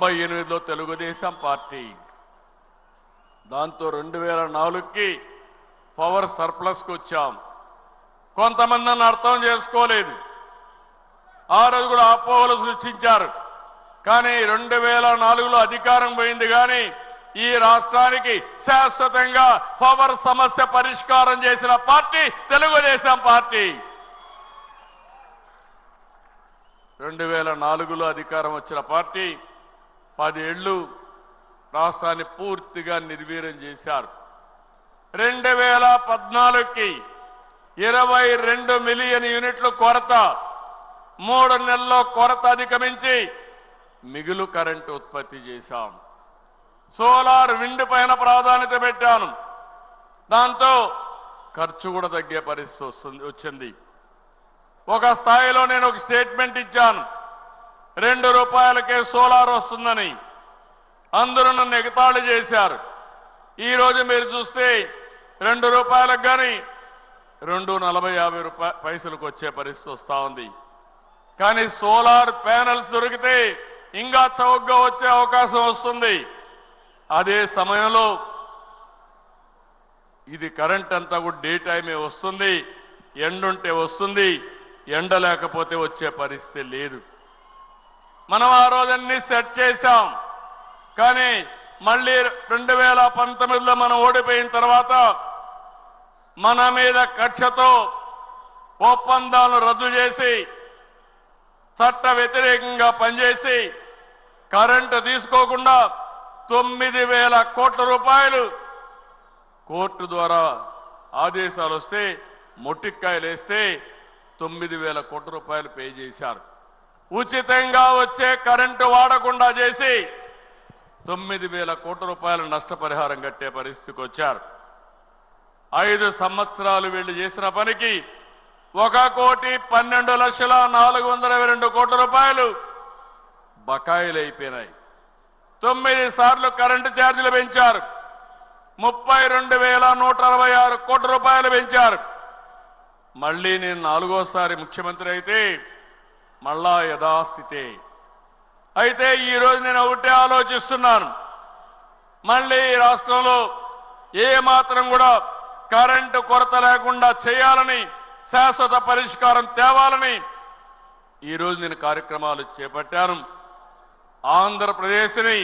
98లో Telugu Desam party దాంతో 2004కి power సర్ప్లస్కి వచ్చాం. కొంతమంది అర్థం చేసుకోలేదు. ఆ రోజు కూడా అపోహలు సృష్టించారు. కానీ 2004లో అధికారం పోయింది. కానీ ఈ రాష్ట్రానికి శాశ్వతంగా పవర్ సమస్య పరిష్కారం చేసిన పార్టీ తెలుగుదేశం పార్టీ. 2004లో అధికారం వచ్చిన పార్టీ 10 ఏళ్లు రాష్ట్రాన్ని పూర్తిగా నిర్వీర్యం చేశారు. 2014కి 22 మిలియన్ యూనిట్లు కొరత, 3 నెలల్లో కొరత అధిగమించి మిగులు కరెంటు ఉత్పత్తి చేశాం. సోలార్ విండ్ పైన ప్రాధాన్యత పెట్టాను. దాంతో ఖర్చు కూడా తగ్గే పరిస్థితి వచ్చింది. ఒక స్థాయిలో నేను ఒక స్టేట్మెంట్ ఇచ్చాను, 2 రూపాయలకే సోలార్ వస్తుందని. అందరూ నన్ను ఎగతాళి చేశారు. ఈరోజు మీరు చూస్తే 2 రూపాయలకు కానీ 2.40 పైసలకు వచ్చే పరిస్థితి వస్తూ ఉంది. కానీ సోలార్ ప్యానెల్స్ దొరికితే ఇంకా చౌకగా వచ్చే అవకాశం వస్తుంది. అదే సమయంలో ఇది కరెంట్ అంతా కూడా డే టైమే వస్తుంది, ఎండుంటే వస్తుంది, ఎండ లేకపోతే వచ్చే పరిస్థితి లేదు. మనం ఆ రోజన్నీ సెట్ చేశాం. కానీ మళ్ళీ 2019లో మనం ఓడిపోయిన తర్వాత మన మీద కక్షతో ఒప్పందాలను రద్దు చేసి చట్ట వ్యతిరేకంగా పనిచేసి కరెంటు తీసుకోకుండా 9,000 కోట్ల రూపాయలు కోర్టు ద్వారా ఆదేశాలు వస్తే మొట్టికాయలు వేస్తే 9,000 కోట్ల రూపాయలు పే చేశారు. ఉచితంగా వచ్చే కరెంటు వాడకుండా చేసి 9,000 కోట్ల రూపాయల నష్టపరిహారం కట్టే పరిస్థితికి వచ్చారు. 5 సంవత్సరాలు వీళ్ళు చేసిన పనికి 1,12,422 కోట్ల రూపాయలు బకాయిలు అయిపోయినాయి. 9 సార్లు కరెంటు ఛార్జీలు పెంచారు. 32,166 కోట్ల రూపాయలు పెంచారు. మళ్ళీ నేను 4వసారి ముఖ్యమంత్రి అయితే మళ్ళా యథాస్థితే. అయితే ఈరోజు నేను ఒకటే ఆలోచిస్తున్నాను, మళ్ళీ ఈ రాష్ట్రంలో ఏ మాత్రం కూడా కరెంటు కొరత లేకుండా చేయాలని, శాశ్వత పరిష్కారం తేవాలని ఈరోజు నేను కార్యక్రమాలు చేపట్టాను. ఆంధ్రప్రదేశ్ని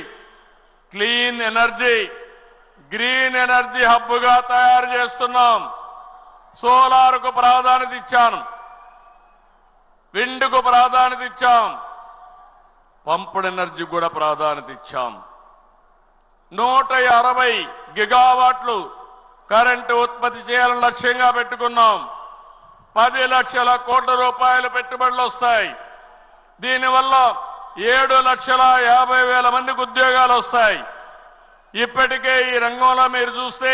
క్లీన్ ఎనర్జీ, గ్రీన్ ఎనర్జీ హబ్గా తయారు చేస్తున్నాం. సోలార్కు ప్రాధాన్యత ఇచ్చాను, విండ్కు ప్రాధాన్యత ఇచ్చాం, పంప్డ్ ఎనర్జీ కూడా ప్రాధాన్యత ఇచ్చాం. 160 గిగావాట్లు కరెంటు ఉత్పత్తి చేయాలని లక్ష్యంగా పెట్టుకున్నాం. 10 లక్షల కోట్ల రూపాయలు పెట్టుబడులు వస్తాయి. దీనివల్ల 7,50,000 మందికి ఉద్యోగాలు వస్తాయి. ఇప్పటికే ఈ రంగంలో మీరు చూస్తే